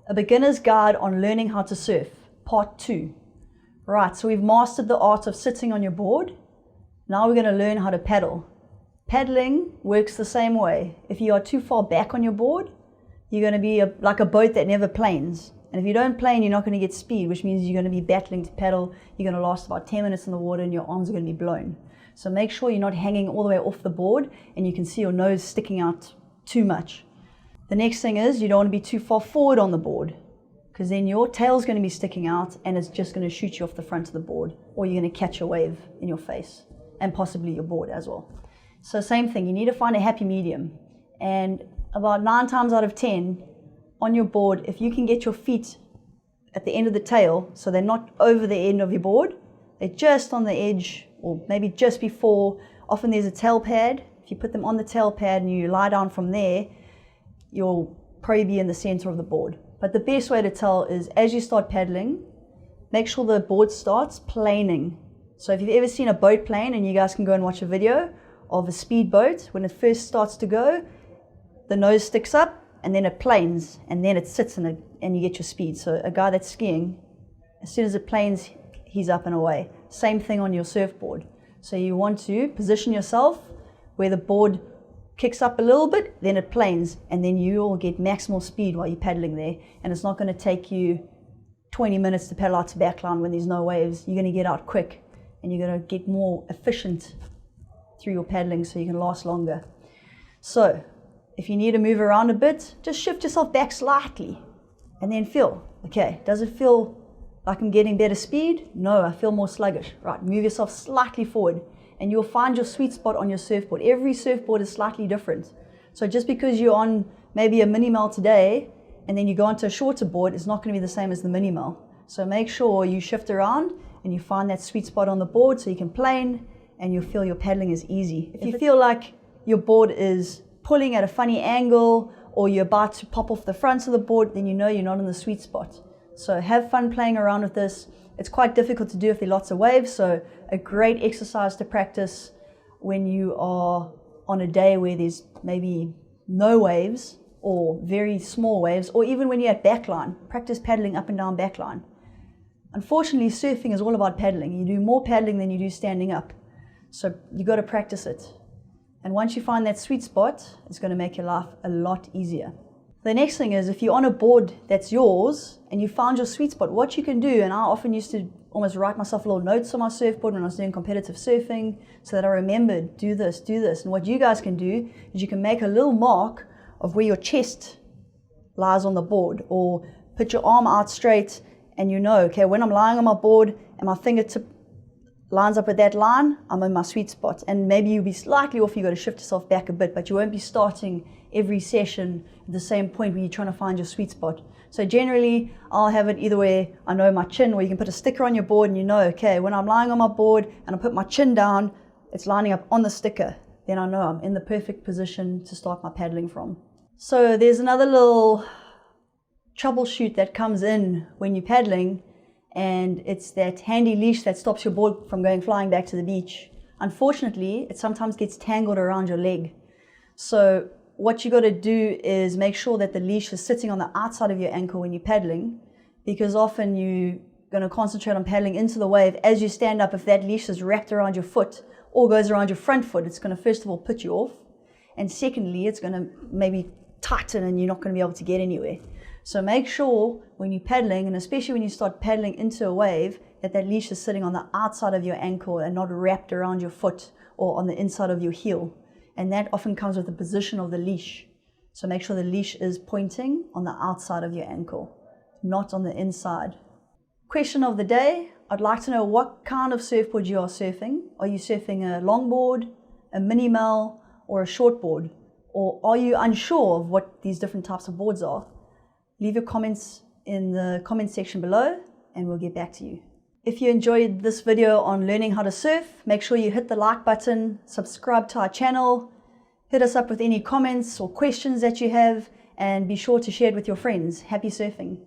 A beginner's guide on learning how to surf, part 2. Right, so we've mastered the art of sitting on your board. Now we're going to learn how to paddle. Paddling works the same way. If you are too far back on your board, you're going to be like a boat that never planes. And if you don't plane, you're not going to get speed, which means you're going to be battling to paddle. You're going to last about 10 minutes in the water and your arms are going to be blown. So make sure you're not hanging all the way off the board and you can see your nose sticking out too much. The next thing is you don't want to be too far forward on the board, because then your tail's going to be sticking out and it's just going to shoot you off the front of the board, or you're going to catch a wave in your face and possibly your board as well. So same thing, you need to find a happy medium. And about 9 times out of 10 on your board, if you can get your feet at the end of the tail, so they're not over the end of your board, they're just on the edge or maybe just before. Often there's a tail pad. If you put them on the tail pad and you lie down from there, you'll probably be in the center of the board. But the best way to tell is as you start paddling, make sure the board starts planing. So if you've ever seen a boat plane, and you guys can go and watch a video of a speedboat, when it first starts to go, the nose sticks up and then it planes and then it sits and you get your speed. So a guy that's skiing, as soon as it planes, he's up and away. Same thing on your surfboard. So you want to position yourself where the board kicks up a little bit, then it planes, and then you'll get maximal speed while you're paddling there. And it's not going to take you 20 minutes to paddle out to backline when there's no waves. You're going to get out quick and you're going to get more efficient through your paddling so you can last longer. So if you need to move around a bit, just shift yourself back slightly and then feel, okay, does it feel like I'm getting better speed? No, I feel more sluggish. Right, move yourself slightly forward and you'll find your sweet spot on your surfboard. Every surfboard is slightly different. So just because you're on maybe a mini mile today and then you go onto a shorter board, it's not going to be the same as the mini mile. So make sure you shift around and you find that sweet spot on the board so you can plane and you'll feel your paddling is easy. If you feel like your board is pulling at a funny angle or you're about to pop off the front of the board, then you know you're not in the sweet spot. So have fun playing around with this. It's quite difficult to do if there are lots of waves, so a great exercise to practice when you are on a day where there's maybe no waves or very small waves, or even when you're at backline. Practice paddling up and down backline. Unfortunately, surfing is all about paddling. You do more paddling than you do standing up. So you got to practice it. And once you find that sweet spot, it's going to make your life a lot easier. The next thing is, if you're on a board that's yours and you found your sweet spot, what you can do, and I often used to almost write myself little notes on my surfboard when I was doing competitive surfing so that I remembered, do this, do this. And what you guys can do is you can make a little mark of where your chest lies on the board, or put your arm out straight and you know, okay, when I'm lying on my board and my fingertip lines up with that line, I'm in my sweet spot. And maybe you'll be slightly off, you've got to shift yourself back a bit, but you won't be starting every session at the same point where you're trying to find your sweet spot. So generally, I'll have it either way I know my chin, or you can put a sticker on your board and you know, okay, when I'm lying on my board and I put my chin down, it's lining up on the sticker. Then I know I'm in the perfect position to start my paddling from. So there's another little troubleshoot that comes in when you're paddling, and it's that handy leash that stops your board from going flying back to the beach. Unfortunately, it sometimes gets tangled around your leg. So what you got to do is make sure that the leash is sitting on the outside of your ankle when you're paddling, because often you're going to concentrate on paddling into the wave. As you stand up, if that leash is wrapped around your foot or goes around your front foot, it's going to first of all put you off, and secondly, it's going to maybe tighten and you're not going to be able to get anywhere. So make sure when you're paddling, and especially when you start paddling into a wave, that that leash is sitting on the outside of your ankle and not wrapped around your foot or on the inside of your heel. And that often comes with the position of the leash. So make sure the leash is pointing on the outside of your ankle, not on the inside. Question of the day, I'd like to know what kind of surfboard you are surfing. Are you surfing a longboard, a mini mel, or a shortboard? Or are you unsure of what these different types of boards are? Leave your comments in the comment section below and we'll get back to you. If you enjoyed this video on learning how to surf, make sure you hit the like button, subscribe to our channel, hit us up with any comments or questions that you have, and be sure to share it with your friends. Happy surfing!